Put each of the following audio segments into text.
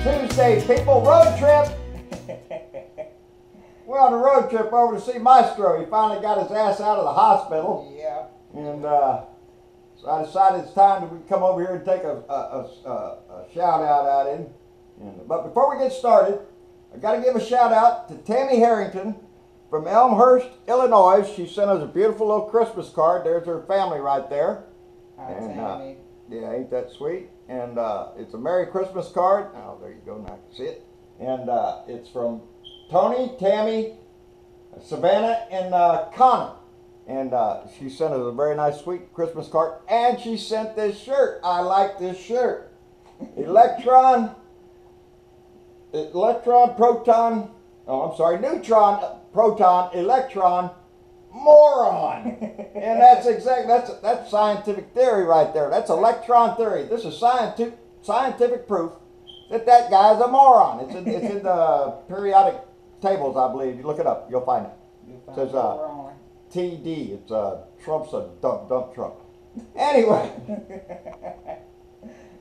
Tuesday, people. Road trip. We're on a road trip over to see Mystro. He finally got his ass out of the hospital. Yeah. And so I decided it's time to come over here and take a shout out at him. But before we get started, I got to give a shout out to Tammy Harrington from Elmhurst, Illinois. She sent us a beautiful little Christmas card. There's her family right there. Hi, And Tammy. yeah, ain't that sweet? And it's a Merry Christmas card. Oh, there you go. Now I can see it. And it's from Tony, Tammy, Savannah, and Connor. And she sent us a very nice, sweet Christmas card. And she sent this shirt. I like this shirt. Neutron, proton, electron, moron. And that's scientific theory right there. That's electron theory. This is scientific proof that guy's a moron. It's in the periodic tables, I believe. You look it up, you'll find it. It says TD. It's Trump's a dump Trump. Anyway.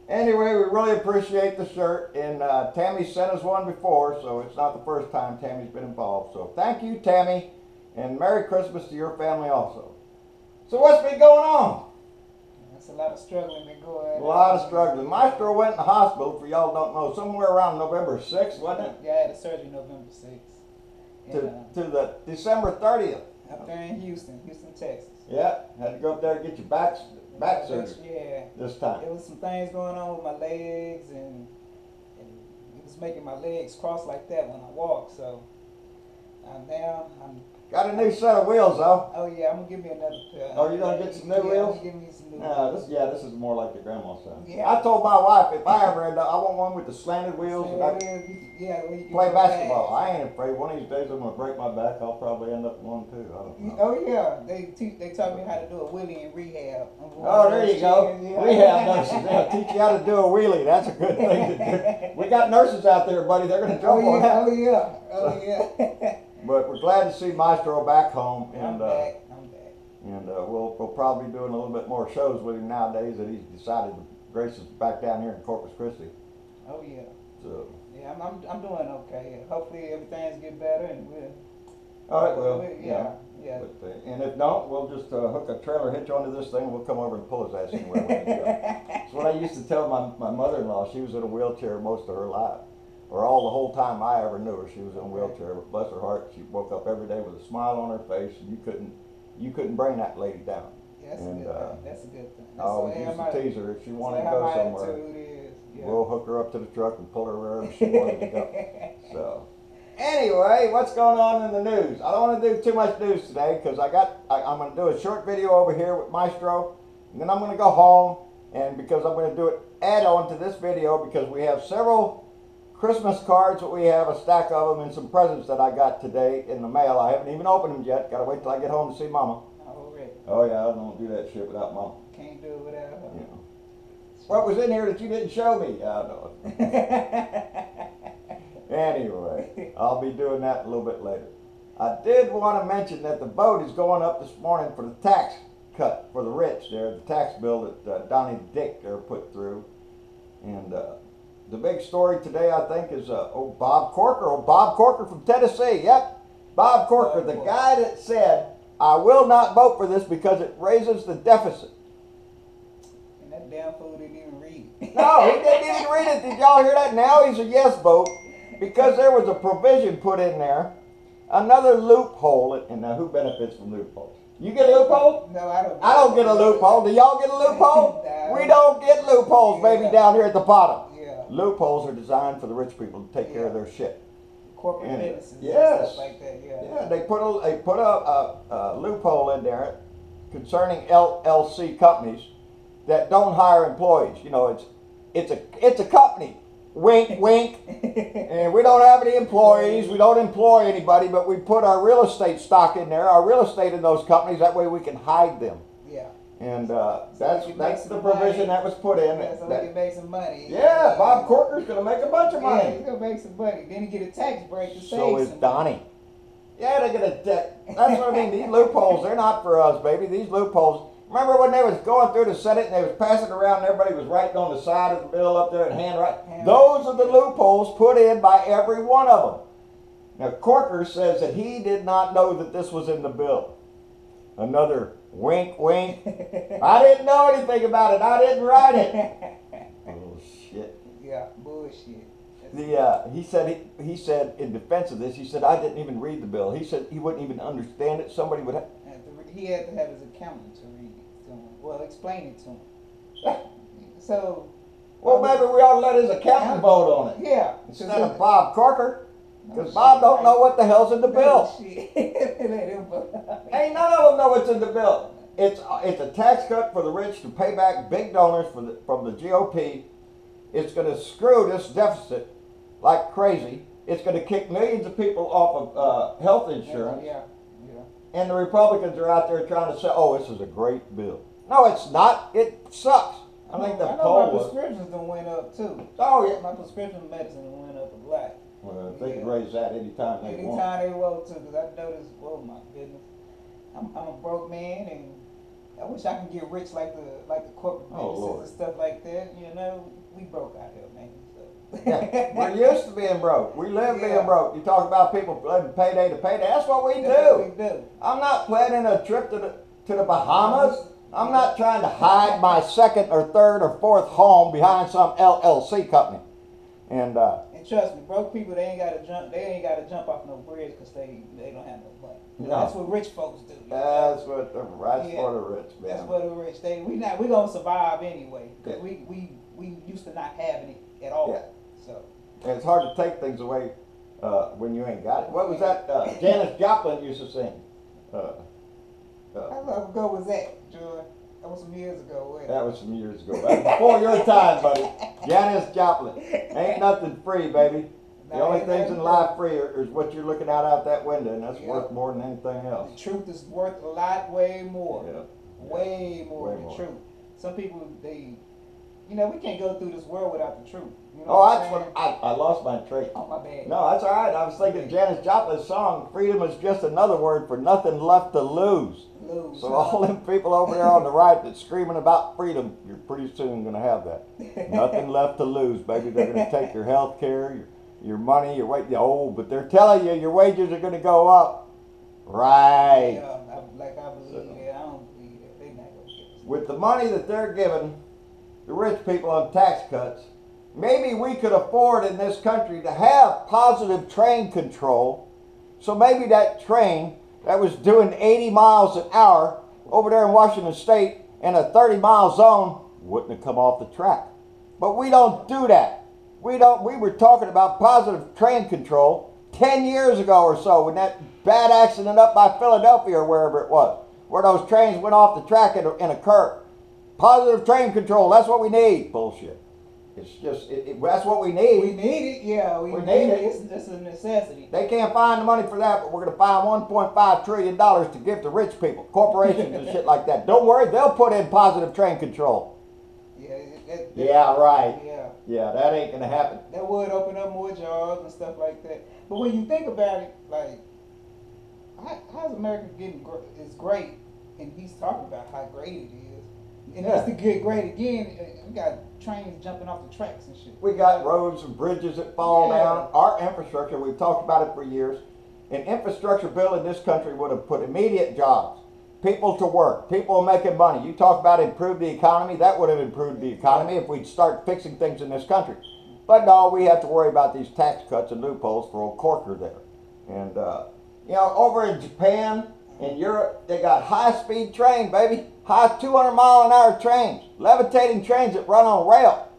Anyway, we really appreciate the shirt, and Tammy sent us one before, so it's not the first time Tammy's been involved. So thank you, Tammy, and Merry Christmas to your family also. So what's been going on? That's a lot of struggling been going on. A lot of struggling. Mystro went in the hospital, for y'all don't know, somewhere around November 6th, wasn't it? Yeah, I had a surgery November 6th. To the December 30th. Up there in Houston, Texas. Yeah, had to go up there and get your back surgery. Yeah. This time. There was some things going on with my legs, and it was making my legs cross like that when I walk. So now I'm. Got a new set of wheels though. Oh yeah, I'm gonna give me another pair. Oh, you gonna get some new wheels? I'm gonna give me some new wheels. This is more like your grandma's son. Yeah. I told my wife if I ever end up, I want one with the slanted wheels. Yeah, where you can play go basketball. fast. I ain't afraid. One of these days I'm gonna break my back. I'll probably end up in one too. I don't know. Oh yeah, they taught me how to do a wheelie in rehab. Oh, there you go. Yeah. Rehab nurses. They'll teach you how to do a wheelie. That's a good thing to do. We got nurses out there, buddy. They're gonna jump on that. Oh yeah. But we're glad to see Mystro back home, and I'm back. And we'll probably be doing a little bit more shows with him nowadays that he's decided to grace us back down here in Corpus Christi. Oh yeah. So. Yeah, I'm doing okay. Hopefully everything's get better, and we'll. All right, well, yeah. But, and if not, we'll just hook a trailer hitch onto this thing, and we'll come over and pull his ass anywhere we need to go. That's what I used to tell my mother-in-law. She was in a wheelchair most of her life, or all the whole time I ever knew her. She was in a wheelchair, but bless her heart, she woke up every day with a smile on her face, and you couldn't bring that lady down. Yeah, that's a good thing. I always used to tease her if she wanted to go somewhere. We'll hook her up to the truck and pull her wherever she wanted to go. So, anyway, what's going on in the news? I don't want to do too much news today because I'm going to do a short video over here with Mystro, and then I'm going to go home, and because I'm going to do it add on to this video because we have several Christmas cards, but we have a stack of them and some presents that I got today in the mail. I haven't even opened them yet. Got to wait till I get home to see Mama. Already. Oh yeah, I don't do that shit without Mama. Can't do it without her. Yeah. What was in here that you didn't show me? I don't know. Anyway, I'll be doing that a little bit later. I did want to mention that the vote is going up this morning for the tax cut for the rich there, the tax bill that Donnie Dick there put through. And the big story today, I think, is BobCorker from Tennessee. Yep, BobCorker, the guy that said, I will not vote for this because it raises the deficit. And that damn fool didn't even read it. No, he didn't even read it. Did y'all hear that? Now he's a yes vote because there was a provision put in there, another loophole. And now who benefits from loopholes? You get a loophole? No, I don't. I don't get a loophole. Do y'all get a loophole? No. We don't get loopholes, baby, down here at the bottom. Yeah. Loopholes are designed for the rich people to take care of their shit. Corporate businesses and stuff like that. Yeah, they put a loophole in there concerning LLC companies that don't hire employees. You know, it's a company. Wink, wink. And we don't have any employees. We don't employ anybody, but we put our real estate stock in there, our real estate in those companies. That way we can hide them. Yeah. And that's the provision that was put in. Yeah, so we can make some money. Yeah, Corker's going to make a bunch of money. Yeah, he's going to make some money. Then he get a tax break to save some. So is Donnie. Yeah, they get a tax. That's what I mean. These loopholes, they're not for us, baby. These loopholes, Remember when they was going through the Senate and they was passing around and everybody was writing on the side of the bill up there and handwriting? Those are the loopholes put in by every one of them. Now, Corker says that he did not know that this was in the bill. Another wink, wink. I didn't know anything about it. I didn't write it. Oh, shit. Yeah, bullshit. He said in defense of this, he said, I didn't even read the bill. He said he wouldn't even understand it. Somebody would have. He had to have his accountant to read it to him. Well, explain it to him. So. Well, maybe we ought to let his accountant vote on it. Yeah. Instead of BobCorker. Because Bob don't know what the hell's in the bill. Ain't none of them know what's in the bill. It's a tax cut for the rich to pay back big donors from the GOP. It's going to screw this deficit like crazy. It's going to kick millions of people off of health insurance. Yeah. And the Republicans are out there trying to say, oh, this is a great bill. No, it's not. It sucks. I think the poll my prescriptions done went up too. Oh, yeah. My prescription medicine went up a lot. Well, they can raise that anytime they want. Anytime they want to, because I noticed, oh my goodness, I'm a broke man, and I wish I could get rich like the corporate businesses and stuff like that. You know, we broke out here, man. So. Yeah, we're used to being broke. We live being broke. You talk about people living payday to payday. That's what we do. That's what we do. I'm not planning a trip to the Bahamas. I'm not trying to hide my second or third or fourth home behind some LLC company. And trust me, broke people, they ain't gotta jump off no bridge because they don't have no money. No. That's what rich folks do. That's for the rich, man. That's for the rich. We gonna survive anyway because we used to not having it at all. Yeah. So and it's hard to take things away when you ain't got it. What was that? Janis Joplin used to sing. How long ago was that, Joy? That was some years ago. That was some years ago. That was before your time, buddy. Janis Joplin. Ain't nothing free, baby. The only things in life free is what you're looking out that window, and that's worth more than anything else. The truth is worth a lot, way more. Yeah. Way more than the truth. Some people, we can't go through this world without the truth. You know that's what I lost my train. Oh, my bad. No, that's all right. I was thinking Janis Joplin's song, freedom is just another word for nothing left to lose. So all them people over there on the right that's screaming about freedom, you're pretty soon going to have that. Nothing left to lose, baby. They're going to take your health care, your money, your weight. Oh, but they're telling you your wages are going to go up. Right. Yeah, I believe that. I don't believe that. They're not going to get us. With the money that they're giving the rich people on tax cuts, maybe we could afford in this country to have positive train control. So maybe that train that was doing 80 miles an hour over there in Washington State in a 30-mile zone wouldn't have come off the track. But we don't do that. We were talking about positive train control 10 years ago or so when that bad accident up by Philadelphia or wherever it was, where those trains went off the track in a curve. Positive train control, that's what we need. Bullshit. It's just, that's what we need. We need it, yeah. We need it. It's a necessity. They can't find the money for that, but we're going to find $1.5 trillion to give to rich people, corporations and shit like that. Don't worry, they'll put in positive train control. Yeah, right. Yeah. Yeah, that ain't going to happen. That would open up more jobs and stuff like that. But when you think about it, like, how's America getting is great, and he's talking about how great it is. And it's to get great again, we got trains jumping off the tracks and shit. We got roads and bridges that fall down. Our infrastructure, we've talked about it for years. An infrastructure bill in this country would have put immediate jobs, people to work, people making money. You talk about improve the economy, that would have improved the economy if we'd start fixing things in this country. But no, we have to worry about these tax cuts and loopholes for old Corker there. And, over in Japan, in Europe, they got high-speed train, baby. High 200-mile-an-hour trains. Levitating trains that run on rail.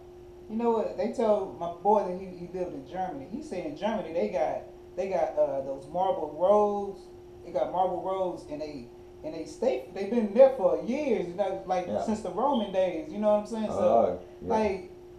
You know what? They told my boy that he lived in Germany. He said in Germany they got those marble roads. They got marble roads, and they've been there for years. Since the Roman days. You know what I'm saying? So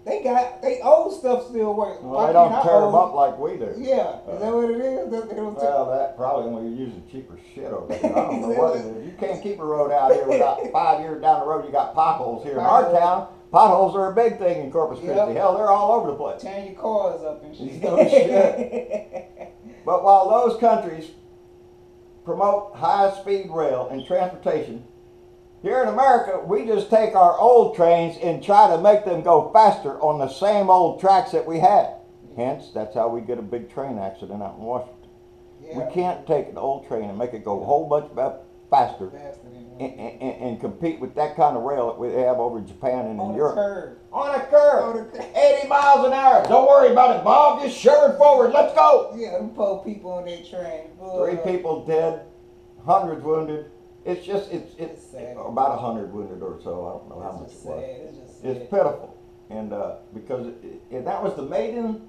they old stuff still works. Well, they don't tear them up like we do. Yeah, is that what it is? That probably when you're using cheaper shit over there. I don't know what it is. You can't keep a road out here without 5 years down the road you got potholes here in our town. Potholes are a big thing in Corpus Christi. Hell, they're all over the place. Tearing your cars up and shit. No shit. But while those countries promote high-speed rail and transportation, Here in America, we just take our old trains and try to make them go faster on the same old tracks that we had. Hence, that's how we get a big train accident out in Washington. Yeah. We can't take an old train and make it go a whole bunch faster and compete with that kind of rail that we have over in Japan and in Europe. On a curve. 80 miles an hour. Don't worry about it, Bob. Just shove it forward. Let's go. Yeah, them poor people on that train. Boy. 3 people dead, hundreds wounded. It's just, it's about 100 wounded or so. I don't know how much it was. It's pitiful. And because that was the maiden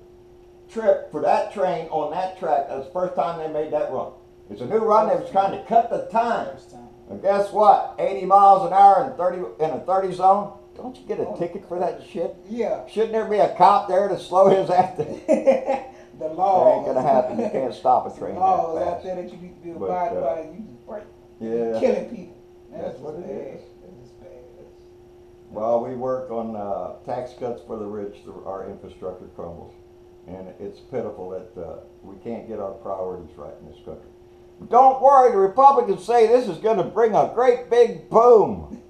trip for that train on that track. That's the first time they made that run. It's a new run. They was trying to cut the time. And guess what? 80 miles an hour in a 30 zone. Don't you get a ticket for that shit? Yeah. Shouldn't there be a cop there to slow his ass down? The law. It ain't gonna happen. You can't stop a train. Laws out there that you need to be abided by. You just break. Yeah. You're killing people. That's what it is. That's bad. While we work on tax cuts for the rich, our infrastructure crumbles. And it's pitiful that we can't get our priorities right in this country. But don't worry, the Republicans say this is going to bring a great big boom.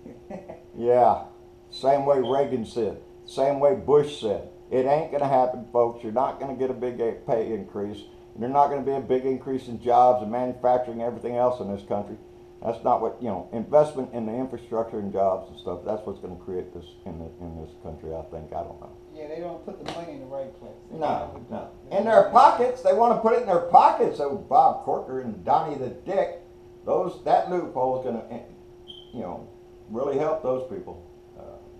Yeah, same way Reagan said, same way Bush said. It ain't going to happen, folks. You're not going to get a big pay increase. And there's not going to be a big increase in jobs and manufacturing and everything else in this country. That's not what, investment in the infrastructure and jobs and stuff, that's what's going to create this in this country, I think. I don't know. Yeah, they don't put the money in the right place. No. In their pockets. They want to put it in their pockets. So BobCorker and Donnie the Dick, that loophole is going to, really help those people.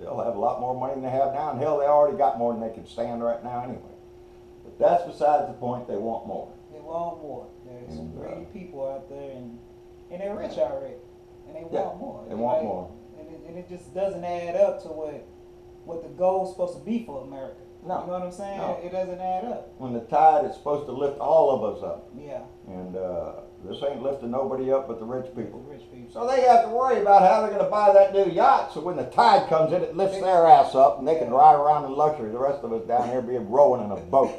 They'll have a lot more money than they have now. And hell, they already got more than they can stand right now anyway. But that's besides the point. They want more. They want more. There's some greedy people out there, and they're rich already, and they want more. They want more. And it just doesn't add up to what the goal's supposed to be for America. No. You know what I'm saying? No. It doesn't add up. When the tide is supposed to lift all of us up. Yeah. And this ain't lifting nobody up but the rich people. The rich people. So they have to worry about how they're going to buy that new yacht, so when the tide comes in, it lifts their ass up, and they can ride around in luxury. The rest of us down here be rowing in a boat.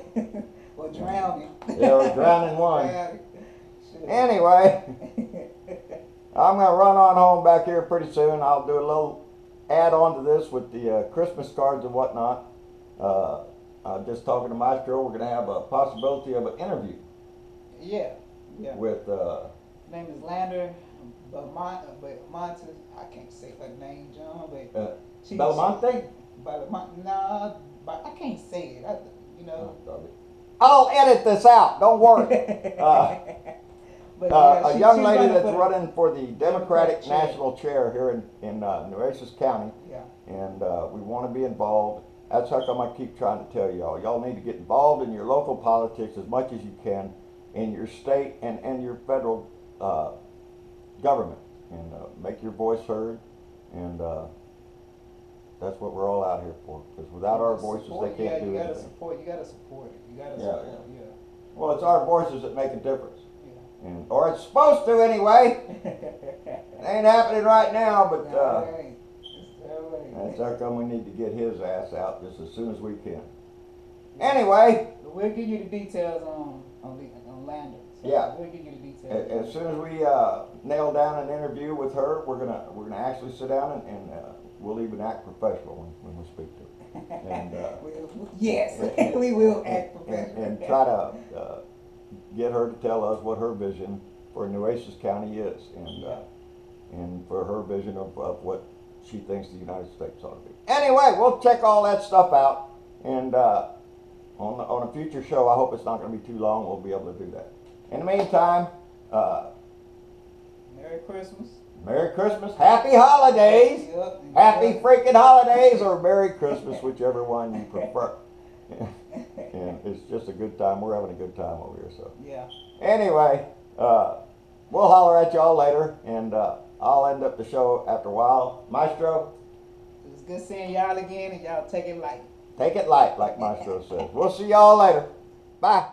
Or drowning. Yeah, we're drowning one. Anyway, I'm going to run on home back here pretty soon. I'll do a little add-on to this with the Christmas cards and whatnot. Just talking to Mystro, we're going to have a possibility of an interview. Yeah. With his name is Lander, but I can't say her name, John. But Belmonte. Nah, but I can't say it. I'll edit this out. Don't worry. A young lady that's running for the Democratic National Chair here in Nueces County. Yeah. And we want to be involved. That's how come I keep trying to tell y'all. Y'all need to get involved in your local politics as much as you can, in your state and your federal government, and make your voice heard. And that's what we're all out here for. Because without our voices, they can't do anything. You gotta support it. You gotta support it. Yeah. Well, it's our voices that make a difference. Or it's supposed to anyway. It ain't happening right now, but that's how come we need to get his ass out just as soon as we can. Anyway, we'll give you the details on Lander. So yeah, we'll give you the details. As soon as we nail down an interview with her, we're gonna actually sit down and we'll even act professional when we speak to her. And, yes, we will act professional. And try to get her to tell us what her vision for Nueces County is, and for her vision of what she thinks the United States ought to be. Anyway, we'll check all that stuff out, and on a future show, I hope it's not going to be too long, we'll be able to do that. In the meantime, Merry Christmas. Merry Christmas, Happy Holidays, Happy freaking Holidays, or Merry Christmas, whichever one you prefer. And it's just a good time. We're having a good time over here. So yeah. Anyway, we'll holler at y'all later, and I'll end up the show after a while. Mystro, it was good seeing y'all again, and y'all take it light. Take it light, like Mystro says. We'll see y'all later. Bye.